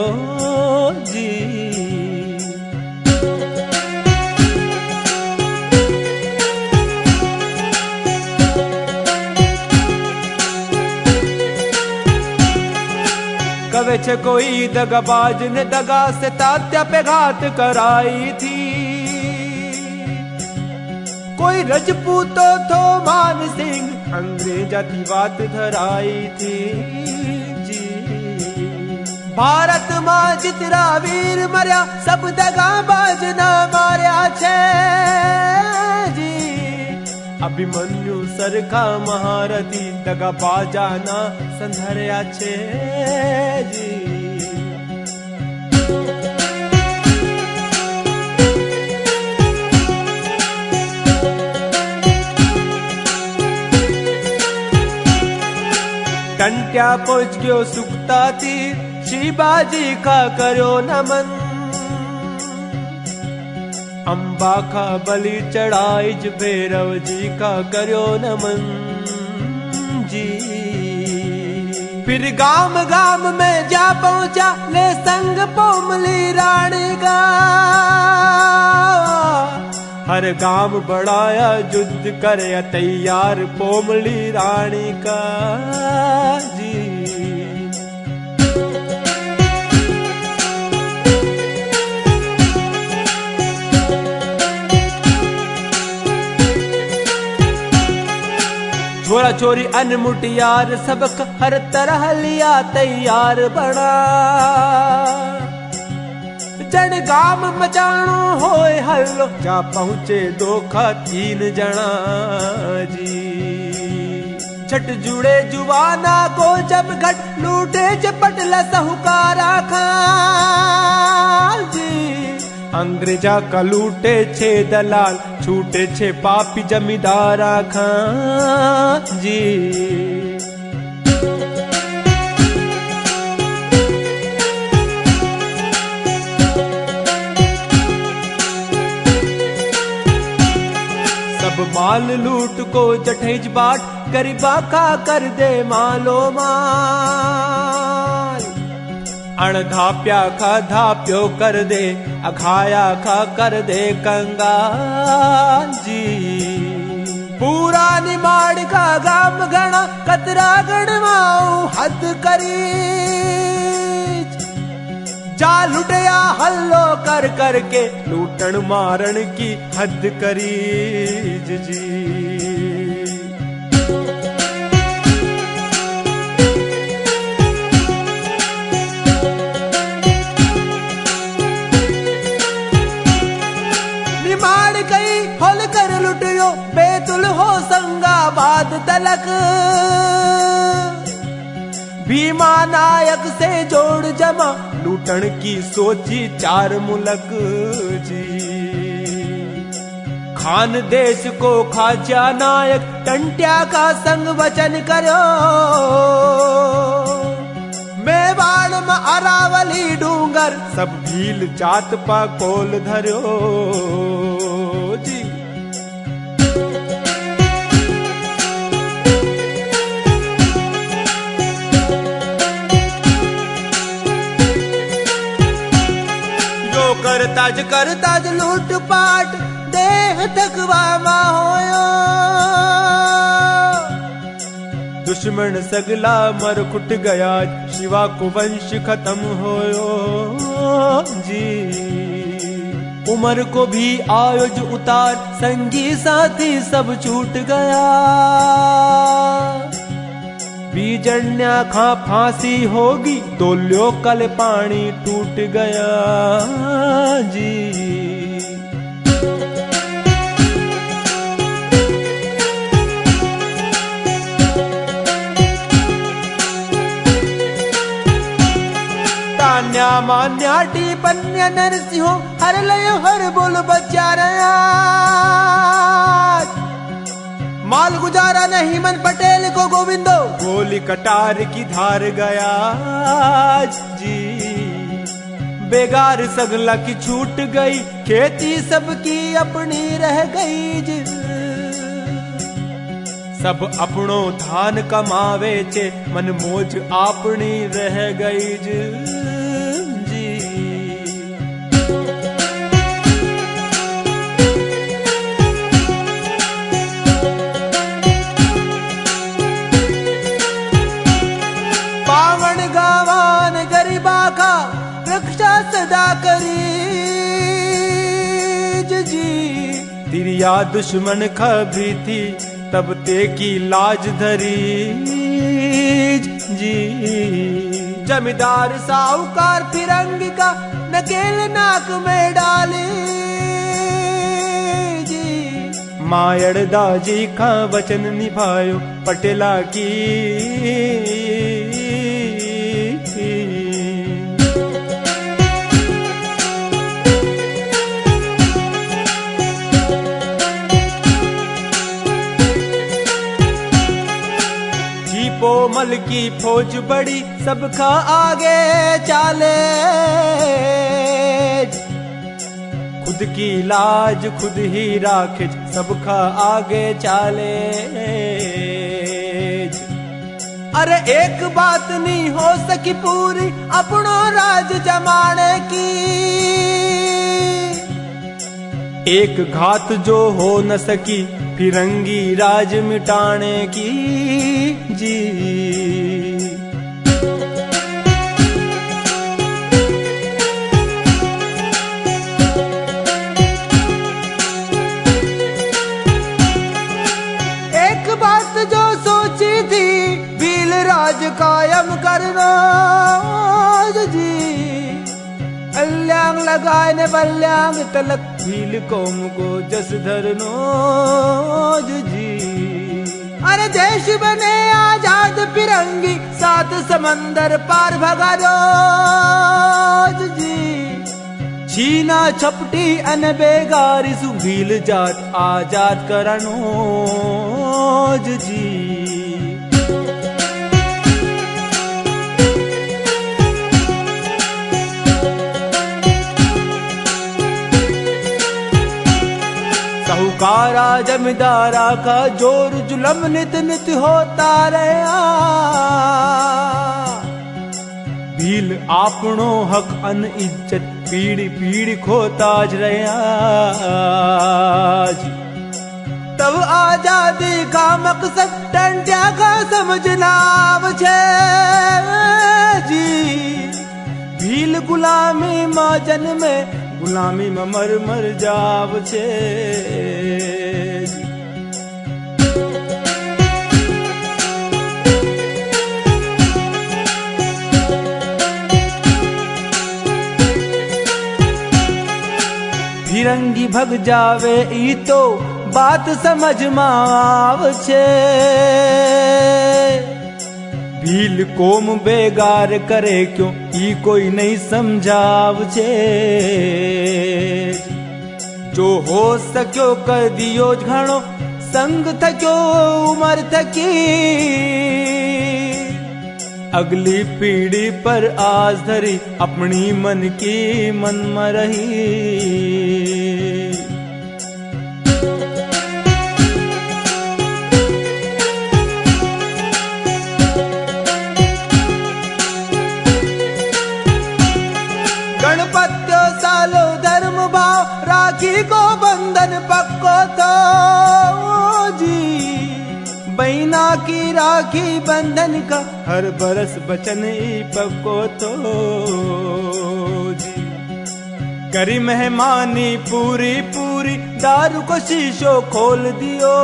जी। कवे छे कोई दगाबाज ने दगा से तात्या पे घात कराई थी। कोई रजपूतो थो मान सिंह अंग्रेजा की बात धराई थी जी। भारत मां जितरा वीर मरिया सब दगाबाज ना मारिया छे जी। अभिमन्यु सरखा महारथी दगाबाजा ना संधर्या छे जी। टंट्या पहुंच गयो सुखता थी शिवाजी का करो नमन। अम्बा का बलि चढ़ाई भैरव जी का करो नमन जी। फिर गांव गांव में जा पहुंचा ले संग पोमली रानी का। हर गांव बढ़ाया युद्ध करे तैयार पोमली रानी का जी। छोरा छोरी अनमुटियार सबक हर तरह लिया तैयार बना। जन गाम मचाणो होए हल्लो जा पहुंचे दो खा तीन जना जी। छठ जुड़े जुवाना को जब घट लूटे चपटला साहूकारा खा जी। अंग्रेजा का लूटे छे दलाल छूटे छे पापी जमींदारा खां जी। सब माल लूट को जठेज बाट गरीबा का कर दे मालो माल। अणधाप्या खा धाप्यो कर दे अखाया खा कर दे कंगाल जी। पूरा निमाड़ का गाम गणा कतरा गणवाऊ हद करी। जा लुटया हल्लो कर करके लूटन मारण की हद करी जी। बेतुल हो संगाबाद तलक भीमा नायक से जोड़ जमा लूटन की सोची चार मुलक जी। खान देश को खाचा नायक टंट्या का संग वचन करो। मेवाड़ में अरावली कर सब भील जात पा कोल धर्यो जी। करताज लूट पाट देह थकवा मा होयो, दुश्मन सगला मर खुट गया शिवा को वंश खत्म होयो जी। उमर को भी आयोज उतार संगी साथी सब छूट गया, बीजन्या खा फांसी होगी तोल्यो कल पानी टूट गया जी। तान्या मान्या टीपन्या नरसिंहो हर लयो हर बोल बचा रहा, माल गुजारा नहीं मन पटेल को गोविंदो गोली कटार की धार गया जी। बेगार सगला की छूट गई खेती सबकी अपनी रह गई जी। सब अपनो धान कमावे छे मन मोज अपनी रह गई जी। सदा करी जी, तिरिया दुश्मन खबरी थी तब ते की लाज धरी जी। जमींदार साहूकार फिरंगी का नकेल नाक में डाली जी। मायड़ दाजी का वचन निभायो पटेला की, पोमल की फौज बड़ी सबका आगे चाले, खुद की लाज खुद ही राखे सबका आगे चाले। अरे एक बात नहीं हो सकी पूरी अपनो राज जमाने की, एक घात जो हो न सकी फिरंगी राज मिटाने की जी। एक बात जो सोची थी भील राज कायम करना जी। अल्यांग लगाए ने बल्यांग तलक भील कौम को जस धरनो जी। अरे देश बने आजाद फिरंगी सात समंदर पार भगा दो जी। छीना छपटी अन बेगारी सु भील जात आजाद करनो जी। साहूकारा जमींदारा का जोर जुलम नित नित होता रहा, भील आपनो हक अन इज्जत पीढ़ी पीढ़ी खोता रहा। तब आजादी का मकसद टंट्या का समझना छे जी। भील गुलामी मां जन्मे गुलामी में मर मर जाव छे। फिरंगी भग जावे ई तो बात समझ में आव छे, भील कोम बेगार करे क्यों ई कोई नहीं समझाव छे। जो हो सक्यो कर दियो घणो संग थक्यो उमर थकी, अगली पीढ़ी पर आस धरी अपनी मन की मन मरही। गणपत्यो सालो धर्म भाव राखी को बंधन पक्को तो जी। बहना की राखी बंधन का हर बरस बचन ही पक्को तो जी। करी मेहमानी पूरी पूरी दारू को शीशो खोल दियो।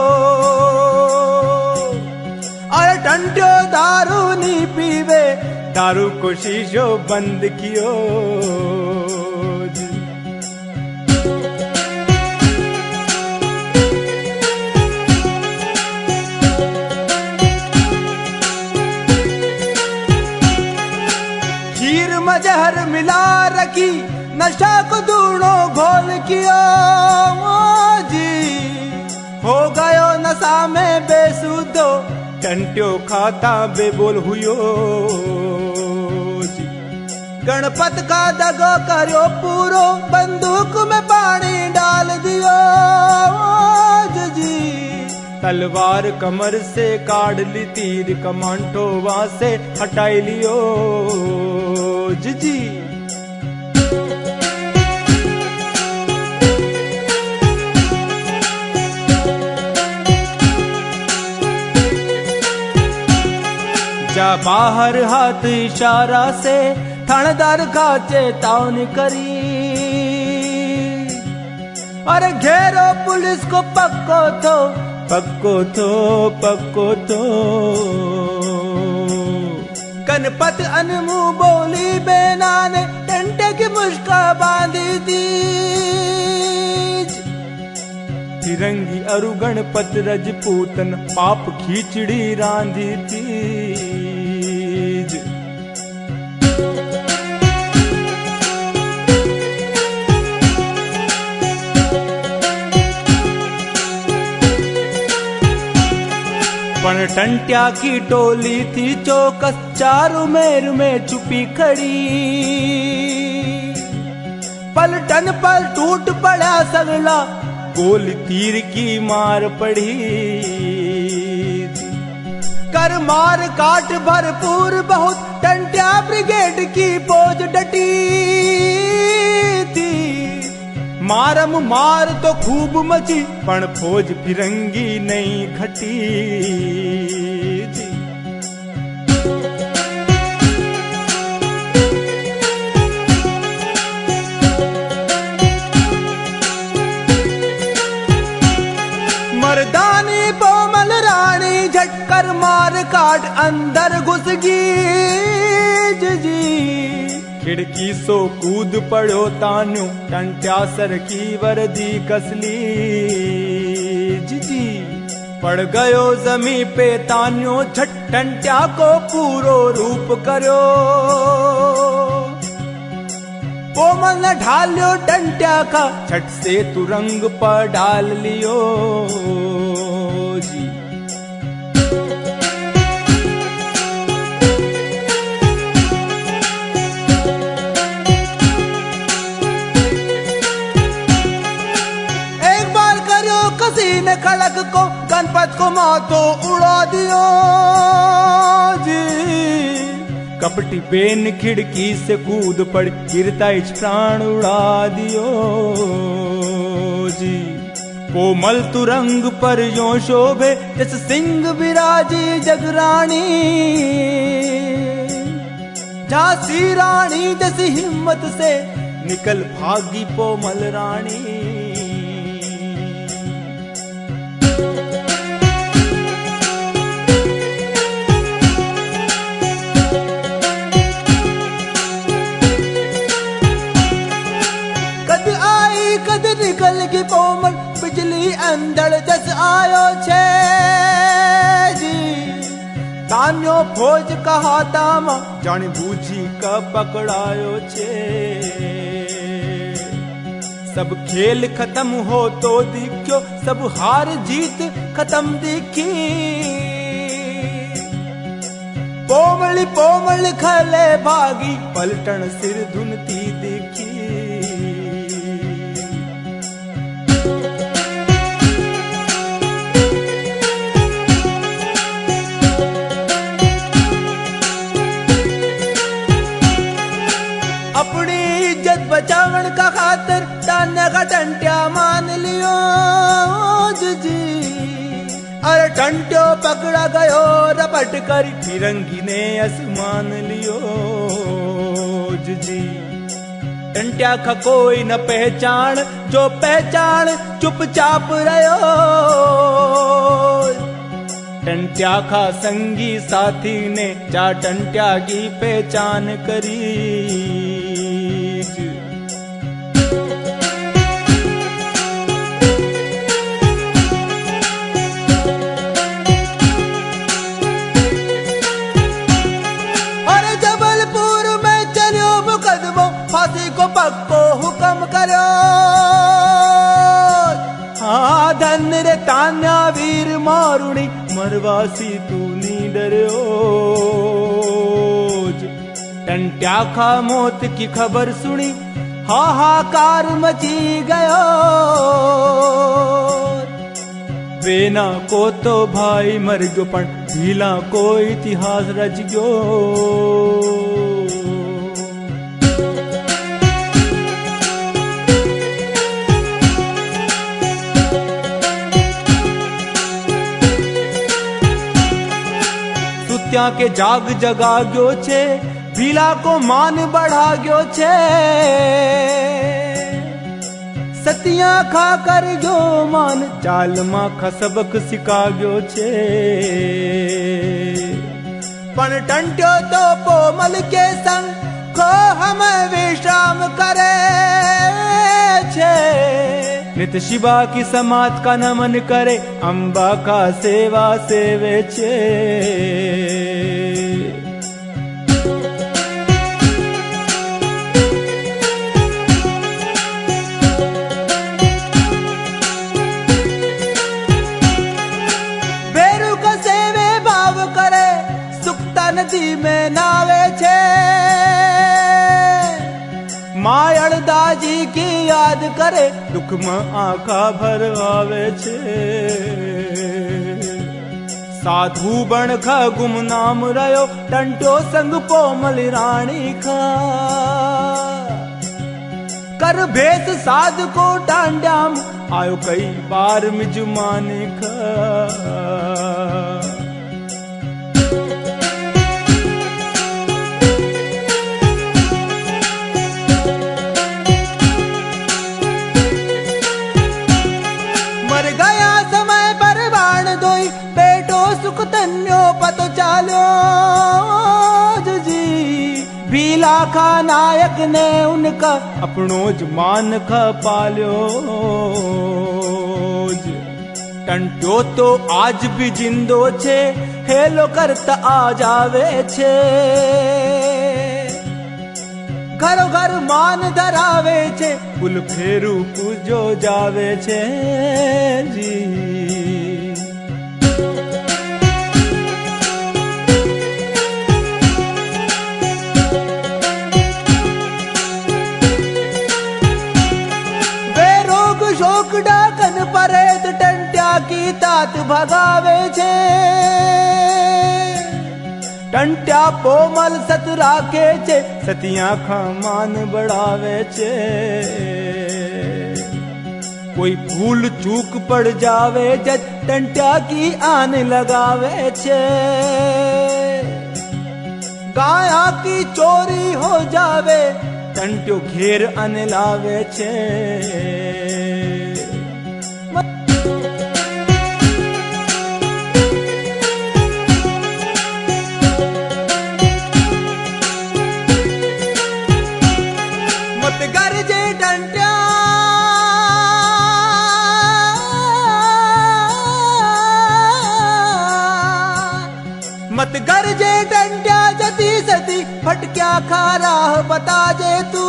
अरे टंट्यो दारू नहीं पीवे दारू को शीशो बंद कियो जी। खीर में जहर मिला रखी नशा को दूनो घोल कियो जी। हो गयो नशा में बेसुधो टंट्यो खाता बेबोल हुयो जी। गणपत का दगो करो पूरो बंदूक में पानी डाल दियो जी। तलवार कमर से काट ली तीर कमांडो वहां से हटाई लियो जी। जा बाहर हाथ इशारा से थानेदार का चेतावनी करी। अरे घेरो पुलिस को पक्को तो पक्को तो पक्को तो। गणपत अनमु बोली बेना ने टंटे की मुश्का बांधी थी। तिरंगी अरु गणपत रजपूतन पाप खींचड़ी रांधी थी। पण टंट्या की टोली थी चौकस चारों मेर में छुपी खड़ी। पलटन पर टूट पड़ा सगला गोली तीर की मार पड़ी। कर मार काट भरपूर बहुत टंट्या ब्रिगेड की फौज डटी थी। मारम मार तो खूब मची पण फौज फिरंगी नहीं घटी जी। मर्दानी पोमल रानी झटकर मार काट अंदर घुस गई जी। खिड़की सो कूद पड़ो तान्यो टंट्या सर की वर्दी कसली जी। पड़ गयो जमी पे तान्यो झट टंट्या को पूरो रूप करो। कोमल न ढालियो टंट्या का झट से तुरंग पर डाल लियो जी। खड़क को गणपत को मातो उड़ा दियो जी। कपटी बेन खिड़की से कूद पड़ गिरता इस प्राण उड़ा दियो जी। कोमल तुरंग पर यो शोभे जस सिंह विराजी जगरानी। झांसी रानी जैसी हिम्मत से निकल भागी कोमल रानी। निकल की पोमल बिजली अंदर जस आयो छे जी। तान्यो फौज कहा तामा जानी बूझी का पकड़ायो छे। सब खेल खत्म हो तो दिख्यो सब हार जीत खत्म दिखी। पोमल पोमल खले भागी पलटन सिर धुनती दिखी। अपनी इज्जत बचावन का खातिर ताने का टंट्या मान लियो जी। अरे टंट्यो पकड़ा गयो रपट कर फिरंगी ने आसमान लियो जी। टंट्या का कोई न पहचान, जो पहचान चुपचाप रहो। टंट्या का संगी साथी ने जा टंट्या की पहचान करी। पक्को हुक्म करो, हाँ धन रे तान्या वीर मारुणी मरवासी तू नी डरो। टंट्या खा मौत की खबर सुनी हाहाकार मची गयो। बेना को तो भाई मर गयो पण भीला को इतिहास रच गयो। त्या के जाग जगा गयो छे, भीला को मान बढ़ा गयो छे। सतिया खा कर गयो मान चाल माखा सबक सिखा गयो छे। पण टंट्यो तो पोमल के संग खो हमें विश्राम करे छे। नित शिवा की समात का नमन करे, अम्बा का सेवा सेवे छे। बेरू का सेवे भाव करे, सुक्ता नदी में नावे छे। मायड़ दाजी की याद करे, दुख में आंखा भर आवे छे। साधु बन खा गुमनाम रयो, टंट्यो संग पोमल रानी खा। कर भेस साध को डांड्याम आयो कई बार मिजमाने खा। सुख तन्यो पतो चालो जी। भीला खा नायक ने उनका अपनो मान खा पालो। टंट्यो तो आज भी जिंदो छे, हेलो करता आ जावे छे। घरो घर मान धरावे छे, कुल फेरू पूजो जावे छे जी। शोक डाकन परेत टंट्या की तात भगावे छे। टंट्या पोमल सत राखे छे, सतिया खा मान बढ़ावे छे। कोई भूल चूक पड़ जावे जज टंट्या की आन लगावे छे। गाया की चोरी हो जावे, टंट्यो घेर अन लावे छे। मत गरजे टंट्या, मत गरजे टंट्या जती सती फटक्या खा राह बता जे तू।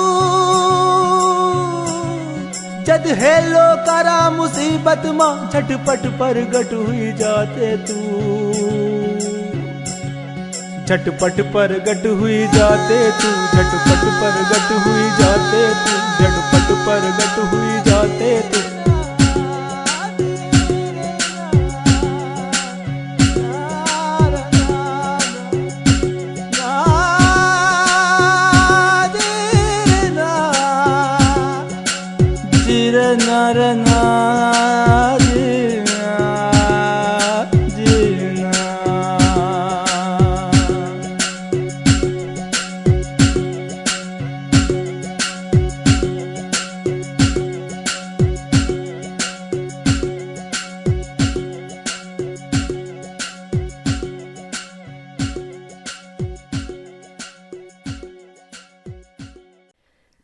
जद हेलो करा मुसीबत मां झटपट प्रगट हुई जाते तू। झटपट प्रगट हुई जाते तू, झटपट प्रगट हुई जाते तू, झटपट प्रगट हुई जाते तू।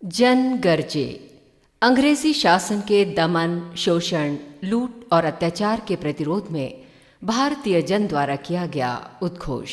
जन गरजे। अंग्रेजी शासन के दमन, शोषण, लूट और अत्याचार के प्रतिरोध में भारतीय जन द्वारा किया गया उद्घोष।